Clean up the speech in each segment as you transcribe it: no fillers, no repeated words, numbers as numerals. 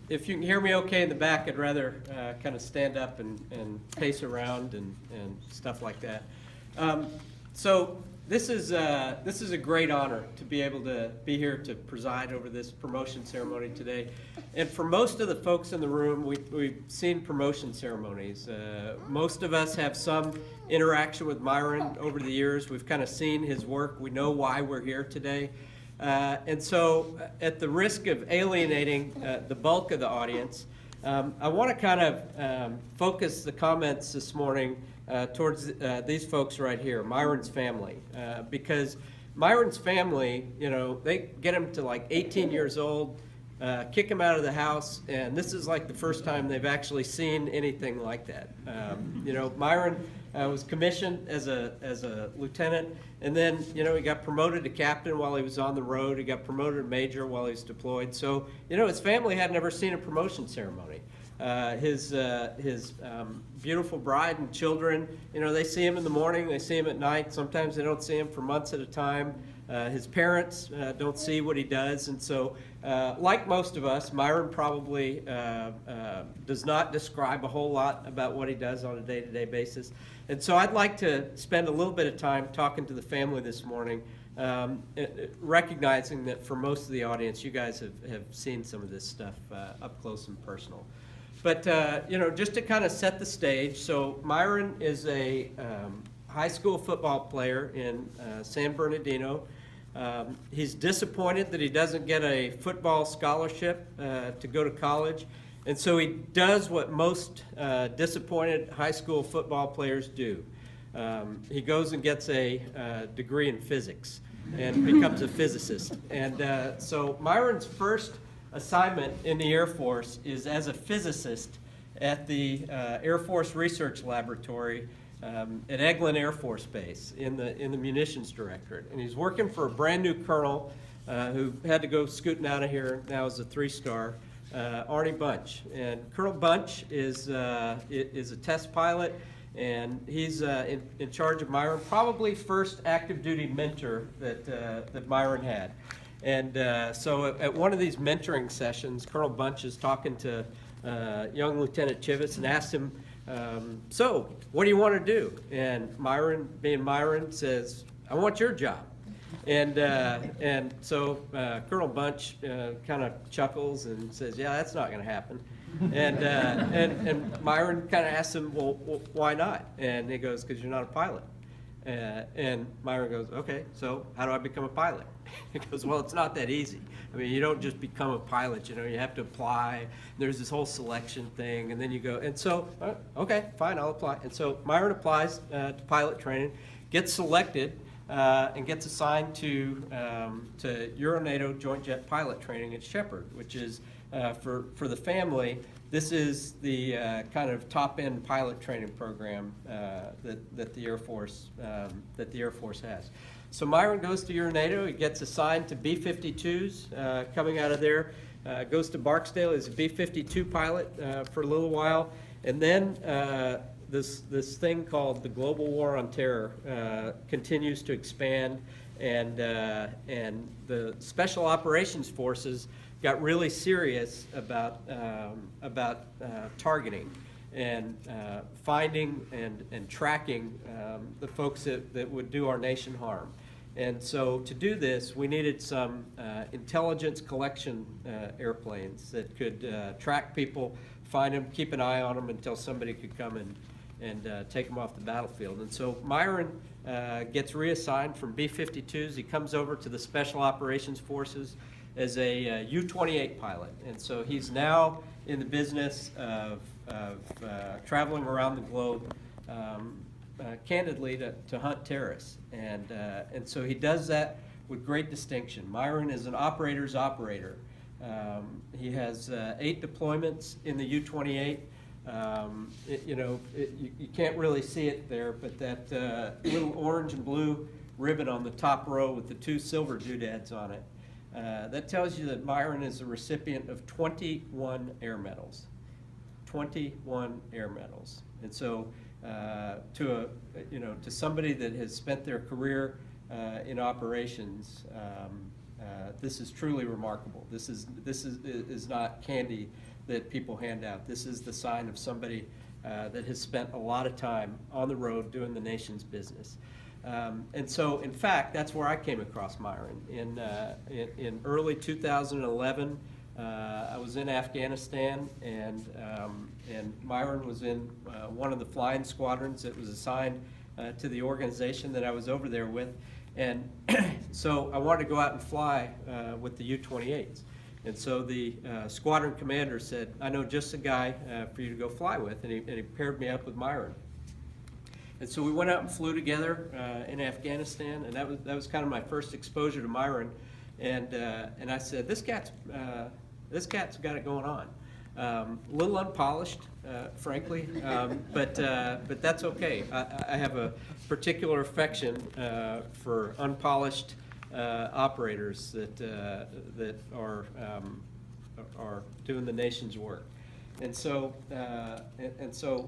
If you can hear me okay in the back, I'd rather kind of stand up and pace around and stuff like that. So this is a great honor to be able to be here to preside over this promotion ceremony today. And for most of the folks in the room, we've seen promotion ceremonies. Most of us have some interaction with Myron over the years. We've kind of seen his work. We know why we're here today. And so at the risk of alienating the bulk of the audience, I want to kind of focus the comments this morning towards these folks right here, Myron's family, because Myron's family, you know, they get him to like 18 years old, kick him out of the house, and this is like the first time they've actually seen anything like that. You know, Myron was commissioned as a lieutenant, and then, you know, he got promoted to captain while he was on the road. He got promoted to major while he was deployed. So, you know, his family had never seen a promotion ceremony. His beautiful bride and children, you know, they see him in the morning, they see him at night. Sometimes they don't see him for months at a time. His parents don't see what he does, and so like most of us, Myron probably does not describe a whole lot about what he does on a day-to-day basis. And so I'd like to spend a little bit of time talking to the family this morning, recognizing that for most of the audience, you guys have seen some of this stuff up close and personal. But, you know, just to kind of set the stage, so Myron is a high school football player in San Bernardino. He's disappointed that he doesn't get a football scholarship to go to college, and so he does what most disappointed high school football players do. He goes and gets a degree in physics and becomes a physicist. And so Myron's first assignment in the Air Force is as a physicist at the Air Force Research Laboratory at Eglin Air Force Base in the Munitions Directorate. And he's working for a brand new colonel who had to go scooting out of here now as a 3-star, Arnie Bunch. And Colonel Bunch is a test pilot, and he's in charge of Myron, probably first active duty mentor that Myron had. And so at one of these mentoring sessions, Colonel Bunch is talking to young Lieutenant Chivitz and asked him, so what do you want to do? And Myron, being Myron, says, I want your job. And so Colonel Bunch kind of chuckles and says, yeah, that's not going to happen. And Myron kind of asks him, well, why not? And he goes, because you're not a pilot. And Myron goes, okay, so how do I become a pilot? He goes, well, it's not that easy. I mean, you don't just become a pilot, you know, you have to apply. There's this whole selection thing, and then you go, and so, okay, fine, I'll apply. And so Myron applies to pilot training, gets selected, and gets assigned to Euro-NATO Joint Jet Pilot Training at Shepherd, which is, for the family, this is the kind of top-end pilot training program that the Air Force has. So Myron goes to Euro-NATO. He gets assigned to B-52s coming out of there. Goes to Barksdale as a B-52 pilot for a little while, and then this thing called the Global War on Terror continues to expand, and the Special Operations Forces got really serious about targeting and finding and tracking the folks that would do our nation harm. And so to do this, we needed some intelligence collection airplanes that could track people, find them, keep an eye on them until somebody could come and take them off the battlefield. And so Myron gets reassigned from B-52s. He comes over to the Special Operations Forces as a U-28 pilot. And so he's now in the business of traveling around the globe, candidly, to hunt terrorists. And so he does that with great distinction. Myron is an operator's operator. He has 8 deployments in the U-28. You can't really see it there, but that little orange and blue ribbon on the top row with the 2 silver doodads on it, that tells you that Myron is a recipient of 21 air medals. 21 air medals. And so to somebody that has spent their career in operations, This is truly remarkable. This is not candy that people hand out. This is the sign of somebody that has spent a lot of time on the road doing the nation's business. And so, in fact, that's where I came across Myron. In early 2011, I was in Afghanistan, and Myron was in one of the flying squadrons that was assigned to the organization that I was over there with. And so I wanted to go out and fly with the U-28s. And so the squadron commander said, I know just a guy for you to go fly with, and he paired me up with Myron. And so we went out and flew together in Afghanistan, and that was kind of my first exposure to Myron. And I said, this cat's got it going on. A little unpolished, frankly, but that's okay. I have a particular affection for unpolished operators that are doing the nation's work. And so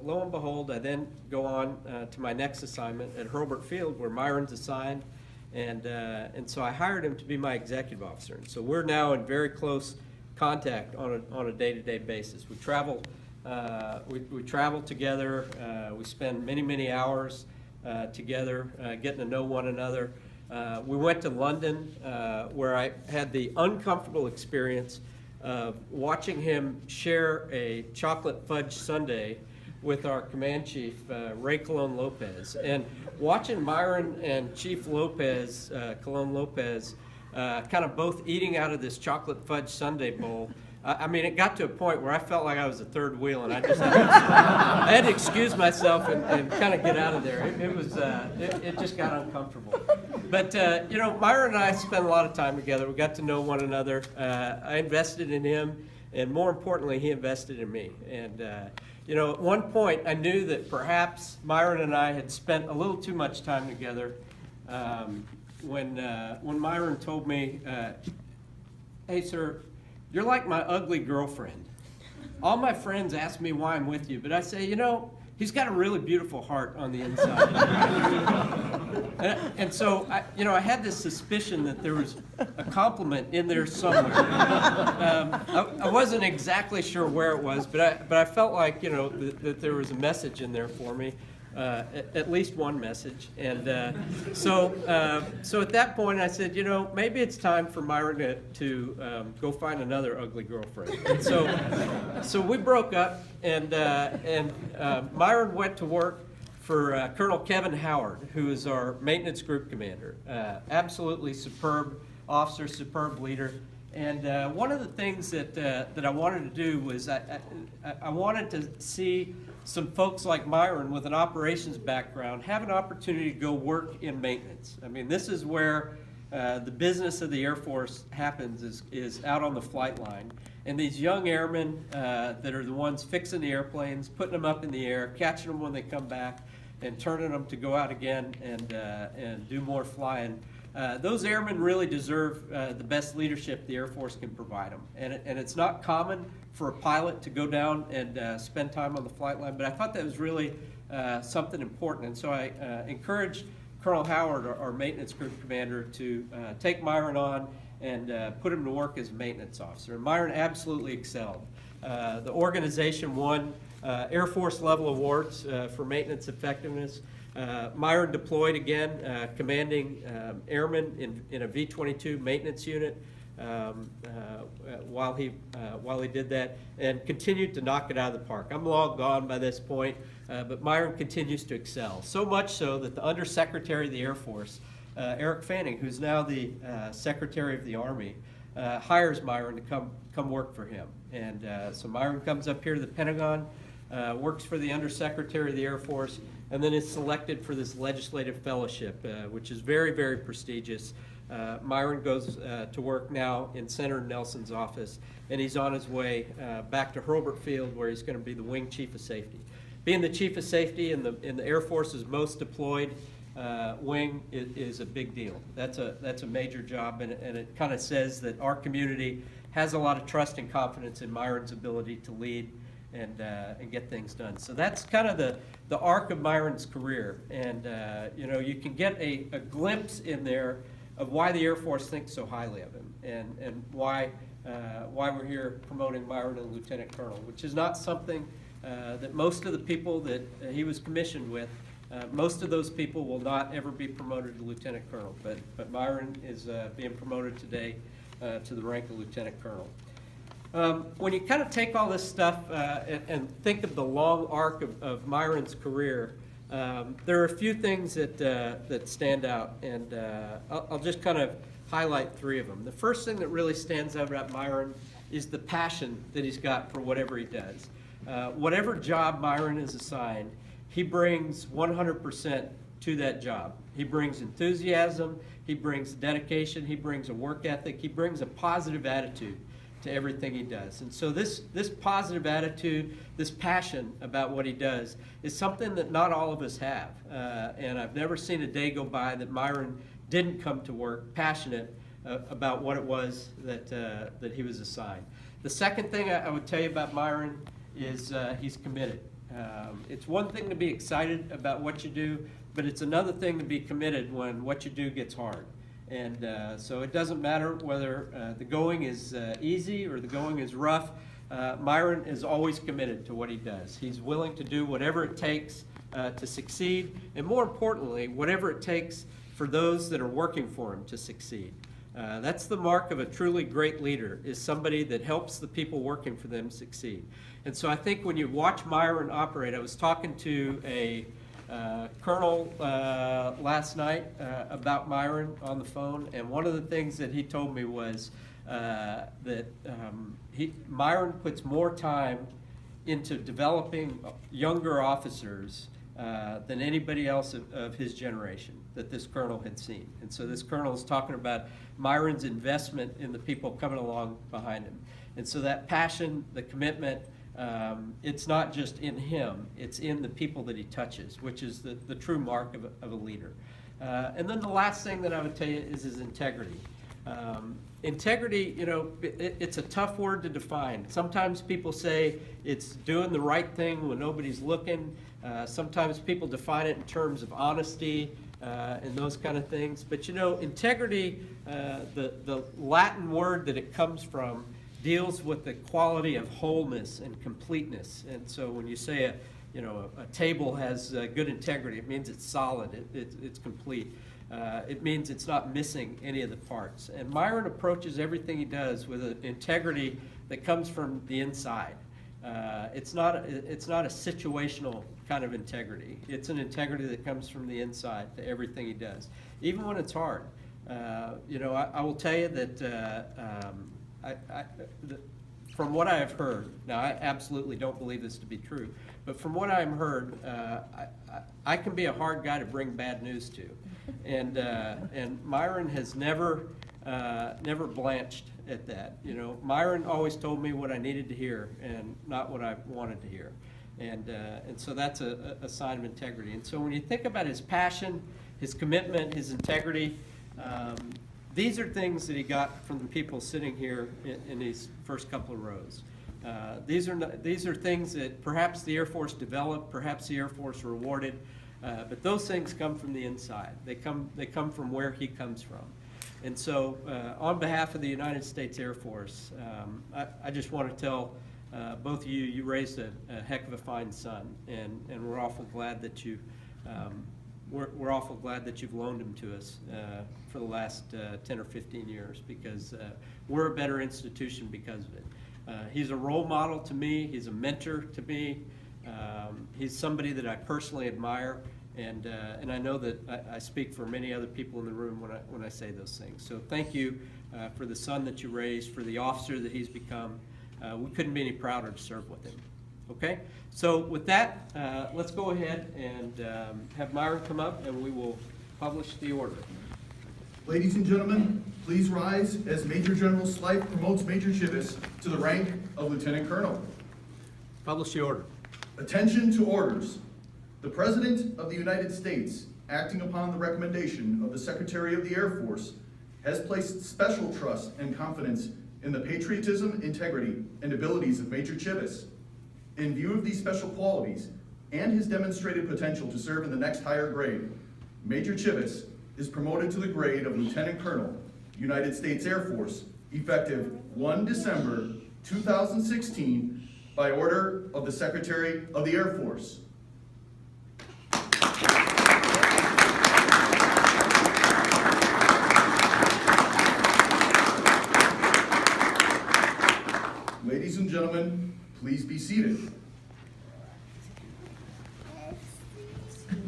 lo and behold, I then go on to my next assignment at Hurlburt Field, where Myron's assigned, and so I hired him to be my executive officer. And so we're now in very close contact on a day-to-day basis. We travel together. We spend many hours together, getting to know one another. We went to London, where I had the uncomfortable experience of watching him share a chocolate fudge sundae with our command chief, Ray Colon Lopez. And watching Myron and Chief Lopez, Colon Lopez, kind of both eating out of this chocolate fudge sundae bowl. I mean, it got to a point where I felt like I was a third wheel, and I just I had to excuse myself and kind of get out of there. It just got uncomfortable. But you know, Myron and I spent a lot of time together. We got to know one another. I invested in him, and more importantly, he invested in me. And you know, at one point, I knew that perhaps Myron and I had spent a little too much time together. When Myron told me, hey, sir, you're like my ugly girlfriend. All my friends ask me why I'm with you, but I say, you know, he's got a really beautiful heart on the inside. and so, I had this suspicion that there was a compliment in there somewhere. I wasn't exactly sure where it was, but I felt like, you know, that there was a message in there for me. At least one message, and so at that point I said, you know, maybe it's time for Myron to go find another ugly girlfriend. And so we broke up, and Myron went to work for Colonel Kevin Howard, who is our maintenance group commander. Absolutely superb officer, superb leader. And one of the things that I wanted to do was I wanted to see some folks like Myron with an operations background have an opportunity to go work in maintenance. I mean, this is where the business of the Air Force happens, is out on the flight line. And these young airmen that are the ones fixing the airplanes, putting them up in the air, catching them when they come back, and turning them to go out again and do more flying. Those airmen really deserve the best leadership the Air Force can provide them. And it's not common for a pilot to go down and spend time on the flight line, but I thought that was really something important. And so I encouraged Colonel Howard, our maintenance group commander, to take Myron on and put him to work as a maintenance officer. And Myron absolutely excelled. The organization won Air Force level awards for maintenance effectiveness. Myron deployed again, commanding airmen in a V-22 maintenance unit while he did that, and continued to knock it out of the park. I'm long gone by this point, but Myron continues to excel. So much so that the Undersecretary of the Air Force, Eric Fanning, who's now the Secretary of the Army, hires Myron to come work for him. And so Myron comes up here to the Pentagon, works for the Undersecretary of the Air Force, and then is selected for this legislative fellowship, which is very, very prestigious. Myron goes to work now in Senator Nelson's office, and he's on his way back to Hurlburt Field, where he's going to be the Wing Chief of Safety. Being the Chief of Safety in the Air Force's most deployed wing is a big deal. That's a major job, and it kind of says that our community has a lot of trust and confidence in Myron's ability to lead and get things done. So that's kind of the arc of Myron's career, and you know, you can get a glimpse in there of why the Air Force thinks so highly of him, and why we're here promoting Myron to Lieutenant Colonel, which is not something that most of the people that he was commissioned with, most of those people will not ever be promoted to Lieutenant Colonel, but Myron is being promoted today to the rank of Lieutenant Colonel. When you kind of take all this stuff and think of the long arc of Myron's career, there are a few things that stand out, and I'll just kind of highlight three of them. The first thing that really stands out about Myron is the passion that he's got for whatever he does. Whatever job Myron is assigned, he brings 100% to that job. He brings enthusiasm, he brings dedication, he brings a work ethic, he brings a positive attitude to everything he does. And so this positive attitude, this passion about what he does is something that not all of us have. And I've never seen a day go by that Myron didn't come to work passionate about what it was that he was assigned. The second thing I would tell you about Myron is he's committed. It's one thing to be excited about what you do, but it's another thing to be committed when what you do gets hard. And so it doesn't matter whether the going is easy or the going is rough. Myron is always committed to what he does. He's willing to do whatever it takes to succeed, and more importantly, whatever it takes for those that are working for him to succeed. That's the mark of a truly great leader, is somebody that helps the people working for them succeed. And so I think when you watch Myron operate, I was talking to a colonel last night about Myron on the phone, and one of the things that he told me was that Myron puts more time into developing younger officers than anybody else of his generation that this colonel had seen. And so this colonel is talking about Myron's investment in the people coming along behind him. And so that passion, the commitment, it's not just in him, it's in the people that he touches, which is the true mark of a leader. And then the last thing that I would tell you is his integrity. Integrity, you know, it's a tough word to define. Sometimes people say it's doing the right thing when nobody's looking. Sometimes people define it in terms of honesty and those kind of things. But you know, integrity, the Latin word that it comes from, deals with the quality of wholeness and completeness. And so when you say a table has good integrity, it means it's solid, it's complete. It means it's not missing any of the parts. And Myron approaches everything he does with an integrity that comes from the inside. It's not a situational kind of integrity. It's an integrity that comes from the inside to everything he does, even when it's hard. I will tell you that from what I have heard, now I absolutely don't believe this to be true, but from what I've heard, I can be a hard guy to bring bad news to, and Myron has never blanched at that. You know, Myron always told me what I needed to hear and not what I wanted to hear, and so that's a sign of integrity. And so when you think about his passion, his commitment, his integrity, these are things that he got from the people sitting here in these first couple of rows. These are things that perhaps the Air Force developed, perhaps the Air Force rewarded, but those things come from the inside. They come from where he comes from. And so on behalf of the United States Air Force, I just want to tell both of you, you raised a heck of a fine son, and we're awful glad that you we're awful glad that you've loaned him to us for the last 10 or 15 years, because we're a better institution because of it. He's a role model to me. He's a mentor to me. He's somebody that I personally admire, and I know that I speak for many other people in the room when I say those things. So thank you for the son that you raised, for the officer that he's become. We couldn't be any prouder to serve with him. Okay, so with that, let's go ahead and have Myron come up, and we will publish the order. Ladies and gentlemen, please rise as Major General Slife promotes Major Chivas to the rank of Lieutenant Colonel. Publish the order. Attention to orders. The President of the United States, acting upon the recommendation of the Secretary of the Air Force, has placed special trust and confidence in the patriotism, integrity, and abilities of Major Chivas. In view of these special qualities and his demonstrated potential to serve in the next higher grade, Major Chivas is promoted to the grade of Lieutenant Colonel, United States Air Force, effective 1 December 2016, by order of the Secretary of the Air Force. Ladies and gentlemen, please be seated.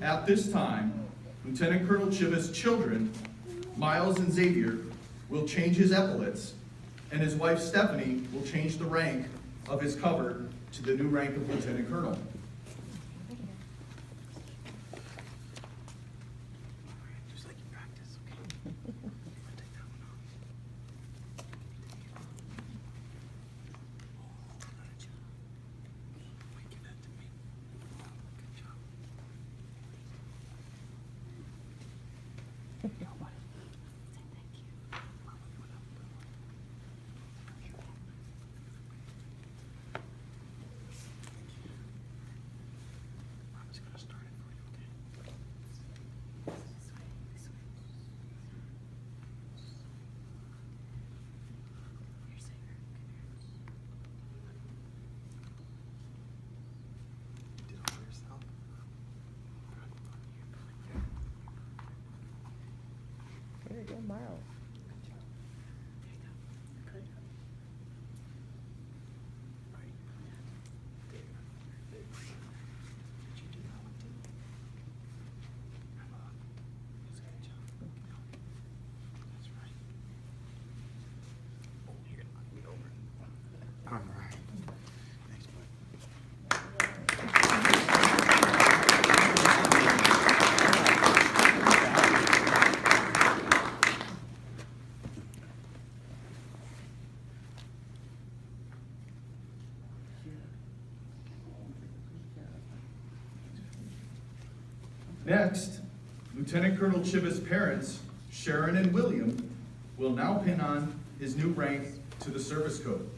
At this time, Lieutenant Colonel Chivas' children, Miles and Xavier, will change his epaulets, and his wife Stephanie will change the rank of his cover to the new rank of Lieutenant Colonel. Just like you practice, okay? I'll take that one off. Wait, give that to me. Good job. Mama's gonna start it for you, okay? Here's Xavier. You did all by yourself? There you go, Miles. All right. Thanks, bud. Next, Lieutenant Colonel Chivas' parents, Sharon and William, will now pin on his new rank to the service code.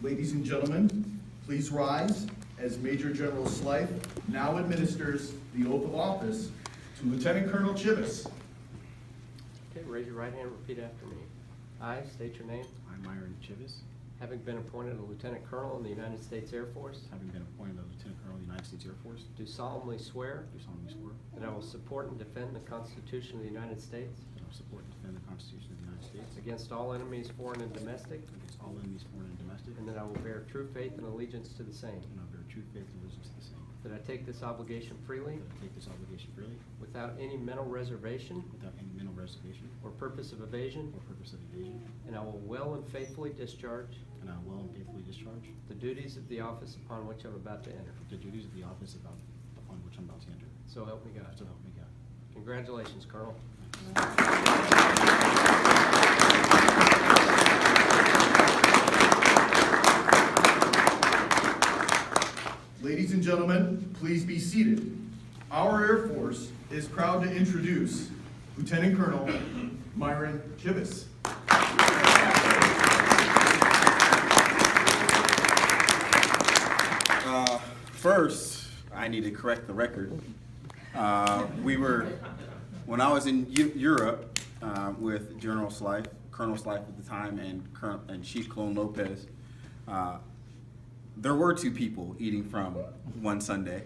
Ladies and gentlemen, please rise as Major General Slife now administers the oath of office to Lieutenant Colonel Chivas. Okay, raise your right hand, repeat after me. I state your name, I, Myron Chivas, having been appointed a Lieutenant Colonel in the United States Air Force, having been appointed a Lieutenant Colonel of the United States Air Force, do solemnly swear do solemnly swear that I will support and defend the Constitution of the United States that I will support and defend the Constitution of the United States against all enemies, foreign and domestic, against all enemies, foreign and domestic, and that I will bear true faith and allegiance to the same, and I will bear true faith and allegiance to the same, that I take this obligation freely, that I take this obligation freely, without any mental reservation without any mental reservation or purpose of evasion, or purpose of evasion, and I will well and faithfully discharge and I will well and faithfully discharge the duties of the office upon which I'm about to enter. the duties of the office upon which I'm about to enter. So help me God. So help me God. Congratulations, Colonel. Ladies and gentlemen, please be seated. Our Air Force is proud to introduce Lieutenant Colonel Myron Chivis. First, I need to correct the record. When I was in Europe with Colonel Slife at the time, and Chief Clone Lopez, there were two people eating from one Sunday,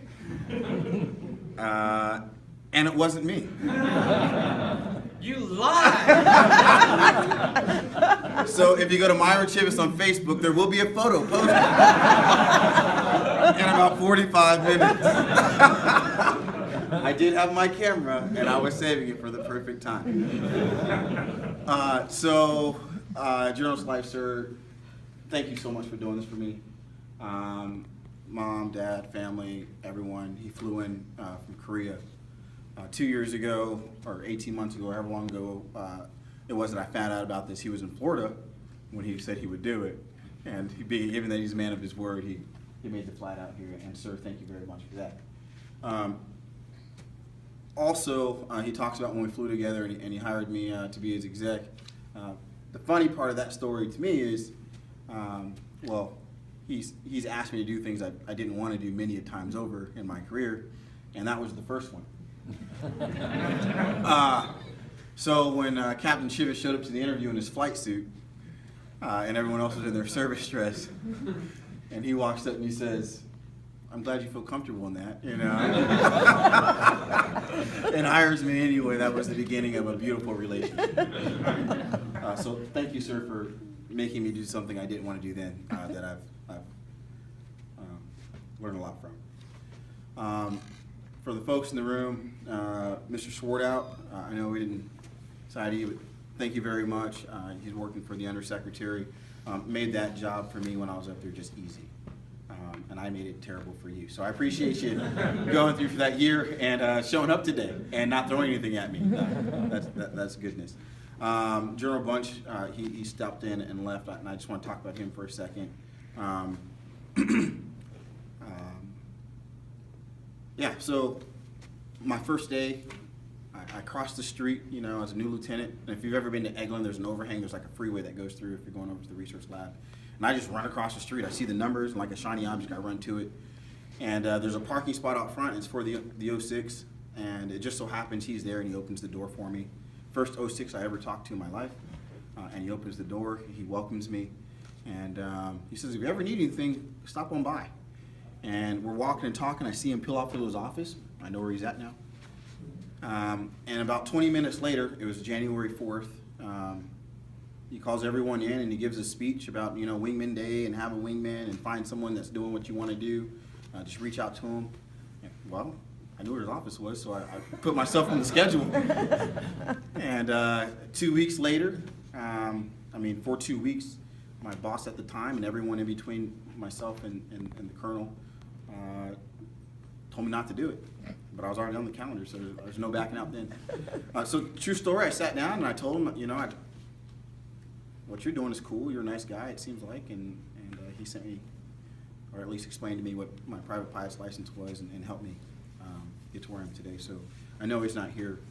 and it wasn't me. You lied! So if you go to Myron Chivis on Facebook, there will be a photo posted in about 45 minutes. I did have my camera, and I was saving it for the perfect time. General Slife, sir, thank you so much for doing this for me. Mom, dad, family, everyone. He flew in from Korea 2 years ago, or 18 months ago, however long ago it was that I found out about this. He was in Florida when he said he would do it. And given that he's a man of his word, he made the flight out here. And sir, thank you very much for that. He talks about when we flew together and he hired me to be his exec. The funny part of that story to me is, he's asked me to do things I didn't want to do many a times over in my career, and that was the first one. So when Captain Chivis showed up to the interview in his flight suit, and everyone else was in their service dress, and he walks up and he says, "I'm glad you feel comfortable in that," you know, and hires me anyway. That was the beginning of a beautiful relationship. So thank you, sir, for making me do something I didn't want to do then, that I've learned a lot from. For the folks in the room, Mr. Swartout, I know we didn't decide you, but thank you very much. He's working for the undersecretary. Made that job for me when I was up there just easy. And I made it terrible for you. So I appreciate you going through for that year and showing up today and not throwing anything at me. That's goodness. General Bunch, he stepped in and left, and I just want to talk about him for a second. So my first day, I crossed the street, you know, as a new lieutenant. And if you've ever been to Eglin, there's an overhang. There's like a freeway that goes through if you're going over to the research lab. And I just run across the street. I see the numbers, and like a shiny object, I run to it. And there's a parking spot out front. It's for the 06. And it just so happens he's there, and he opens the door for me. First 06 I ever talked to in my life. And he opens the door. He welcomes me. And he says, "If you ever need anything, stop on by." And we're walking and talking. I see him peel off to his office. I know where he's at now. And about 20 minutes later, it was January 4th, he calls everyone in and he gives a speech about, you know, Wingman Day and have a wingman and find someone that's doing what you want to do. Just reach out to him. Well, I knew where his office was, so I put myself on the schedule. And 2 weeks later, for 2 weeks, my boss at the time and everyone in between myself and the colonel told me not to do it. But I was already on the calendar, so there's no backing out then. So true story, I sat down and I told him, you know, what you're doing is cool. You're a nice guy, it seems like. And he sent me, or at least explained to me what my private pilot's license was and helped me get to where I am today. So I know he's not here